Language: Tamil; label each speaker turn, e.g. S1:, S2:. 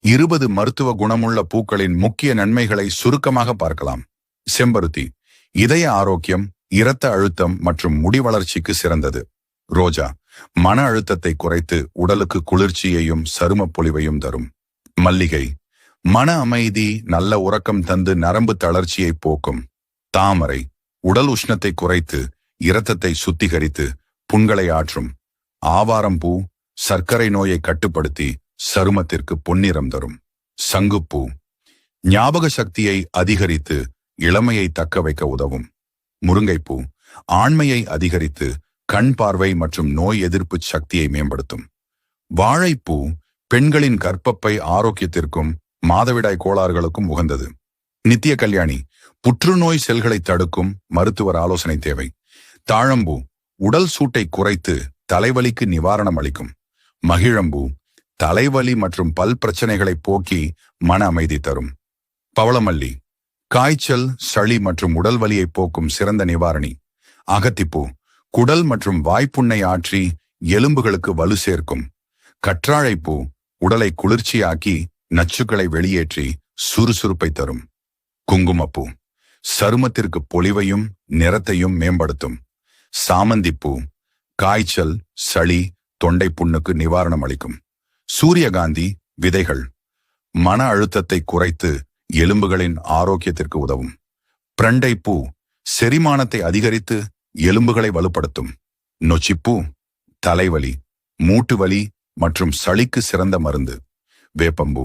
S1: 20 மருத்துவ குணமுள்ள பூக்களின் முக்கிய நன்மைகளை சுருக்கமாக பார்க்கலாம். செம்பருத்தி இதய ஆரோக்கியம், இரத்த அழுத்தம் மற்றும் முடி வளர்ச்சிக்கு சிறந்தது. ரோஜா மன அழுத்தத்தை குறைத்து உடலுக்கு குளிர்ச்சியையும் சரும பொலிவையும் தரும். மல்லிகை மன அமைதி, நல்ல உறக்கம் தந்து நரம்பு தளர்ச்சியை போக்கும். தாமரை உடல் உஷ்ணத்தை குறைத்து இரத்தத்தை சுத்திகரித்து புண்களை ஆற்றும். ஆவாரம்பூ சர்க்கரை நோயை கட்டுப்படுத்தி சருமத்திற்கு பொன்னிறம் தரும். சங்குப்பூ ஞாபக சக்தியை அதிகரித்து இளமையை தக்க வைக்க உதவும். முருங்கைப்பூ ஆண்மையை அதிகரித்து கண் பார்வை மற்றும் நோய் எதிர்ப்பு சக்தியை மேம்படுத்தும். வாழைப்பூ பெண்களின் கர்ப்பப்பை ஆரோக்கியத்திற்கும் மாதவிடாய் கோளாறுகளுக்கும் உகந்தது. நித்திய கல்யாணி புற்றுநோய் செல்களை தடுக்கும், மருத்துவர் ஆலோசனை தேவை. தாழம்பூ உடல் சூட்டை குறைத்து தலைவலிக்கு நிவாரணம் அளிக்கும். மகிழம்பூ தலைவலி மற்றும் பல் பிரச்சனைகளை போக்கி மன அமைதி தரும். பவளமல்லி காய்ச்சல், சளி மற்றும் உடல் வலியை போக்கும் சிறந்த நிவாரணி. அகத்திப்பூ குடல் மற்றும் வாய்ப்புண்ணை ஆற்றி எலும்புகளுக்கு வலு சேர்க்கும். கற்றாழைப்பூ உடலை குளிர்ச்சியாக்கி நச்சுக்களை வெளியேற்றி சுறுசுறுப்பை தரும். குங்குமப்பூ சருமத்திற்கு பொலிவையும் நிறத்தையும் மேம்படுத்தும். சாமந்திப்பூ காய்ச்சல், சளி, தொண்டை புண்ணுக்கு நிவாரணம் அளிக்கும். சூரியகாந்தி விதைகள் மன அழுத்தத்தை குறைத்து எலும்புகளின் ஆரோக்கியத்திற்கு உதவும். பிரண்டைப்பூ செரிமானத்தை அதிகரித்து எலும்புகளை வலுப்படுத்தும். நொச்சிப்பூ தலைவலி, மூட்டு வலி மற்றும் சளிக்கு சிறந்த மருந்து. வேப்பம்பூ